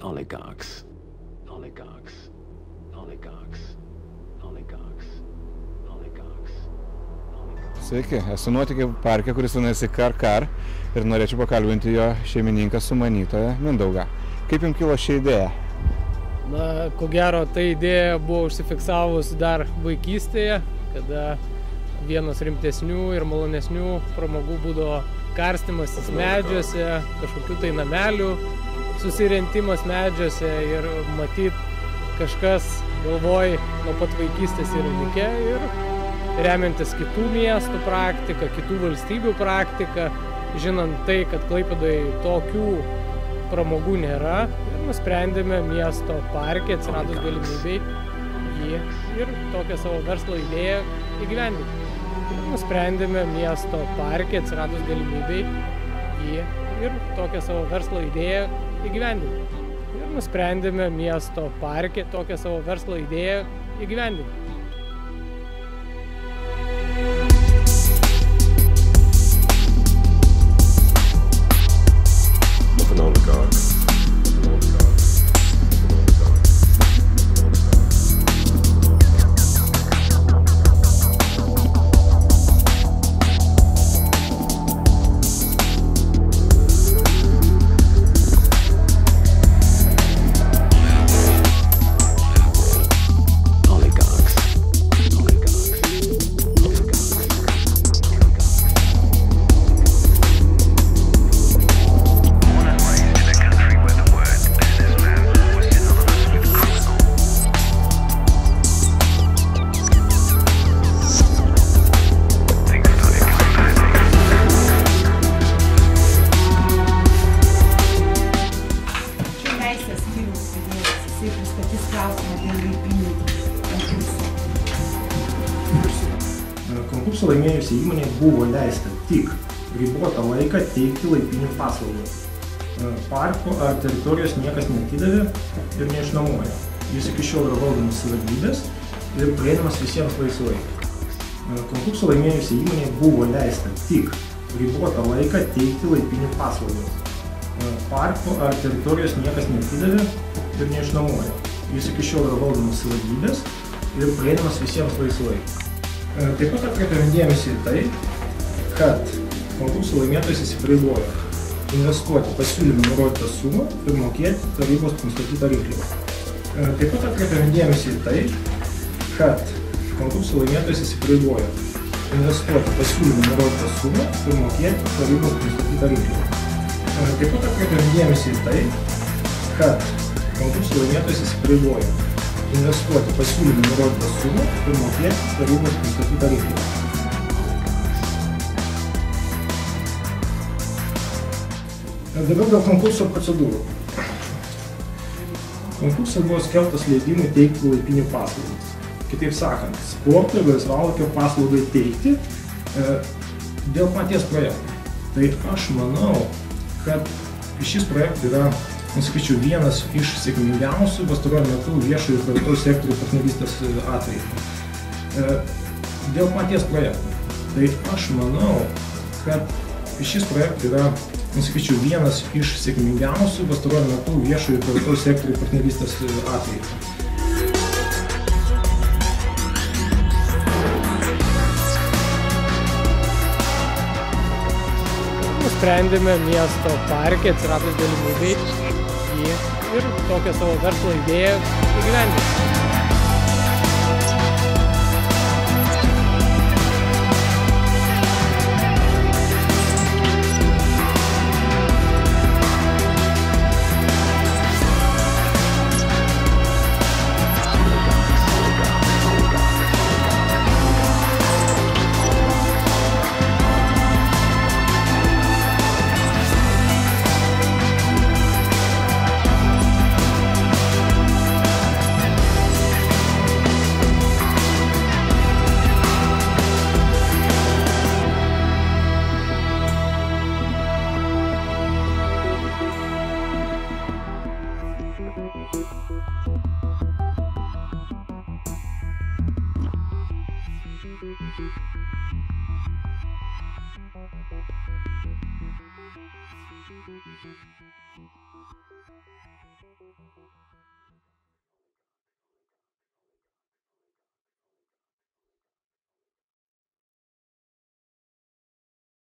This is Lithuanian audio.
oligarchs, oligarchs, oligarchs, oligarchs, oligarchs. Sveiki, esu nuotykių parke, kuris vadinasi Kar ir norėčiau pakalbinti jo šeimininką sumanytoją Mindaugą. Kaip jums kilo ši idėja? Na, ko gero, ta idėja buvo užsifiksavus dar vaikystėje, kada vienas rimtesnių ir malonesnių pramogų būdavo karstymasis medžiuose, kažkokių tai namelių susirentimas medžiuose ir matyt kažkas galvoj nuo pat vaikystės yra likę ir remiantis kitų miestų praktiką, kitų valstybių praktiką, žinant tai, kad Klaipėdoje tokių pramogų nėra, ir nusprendėme miesto parke atsiradus galimybei jį ir tokią savo verslo idėją įgyvendinti. Nusprendėme miesto parke atsiradus galimybei jį ir tokią savo verslo idėją įgyvendinti. Ir nusprendėme miesto parke tokią savo verslo idėją įgyvendinti. Konkursą laimėjusiai įmonei buvo leista tik ribotą laiką teikti laipinių paslaugas. Parko ar teritorijos niekas neatidavė ir neišnuomojo. Jis iki šiol yra valdomas savivaldybės ir prieinamas visiems laisvai. Konkursą laimėjusiai įmonei buvo leista tik ribotą laiką teikti laipinių paslaugas. Parko ar teritorijos niekas neatidavė ir neišnuomojo. Jis iki šiol yra valdomas savivaldybės ir prieinamas visiems laisvai. Taip pat atkreipiame dėmesį į tai, kad konkursų laimėtojas įsipareigojo investuoti pasiūlymą nurodytą sumą ir mokėti tarybos nustatytą rinkliavą. Taip pat atkreipiame dėmesį į tai, kad konkursų laimėtojas įsipareigojo investuoti pasiūlymą nurodytą sumą ir mokėti tarybos nustatytą rinkliavą. Taip pat atkreipiame dėmesį į tai, kad konkursų laimėtojas įsipareigojo investuoti pasiūlymą nurodytą sumą ir mokėti tarybos nustatytą rinkliavą. Dabar dėl konkurso procedūrų. Konkursas buvo skelbtas leidimui teikti laipinių paslaugas. Kitaip sakant, sporto ir laisvalaikio paslaugai teikti dėl paties projekto. Tai aš manau, kad šis projektas yra, sakyčiau, vienas iš sėkmingiausių pastaruoju metu viešojo ir privataus sektorių partnerystės atvejų. Dėl paties projekto. Tai aš manau, kad šis projektas yra, sakyčiau, vienas iš sėkmingiausių pastaruoju metu viešojo ir privataus sektorių partnerystės atvejų. Nusprendėme miesto parke atsiradus galimybei jį ir tokią savo verslo idėją įgyvendinti.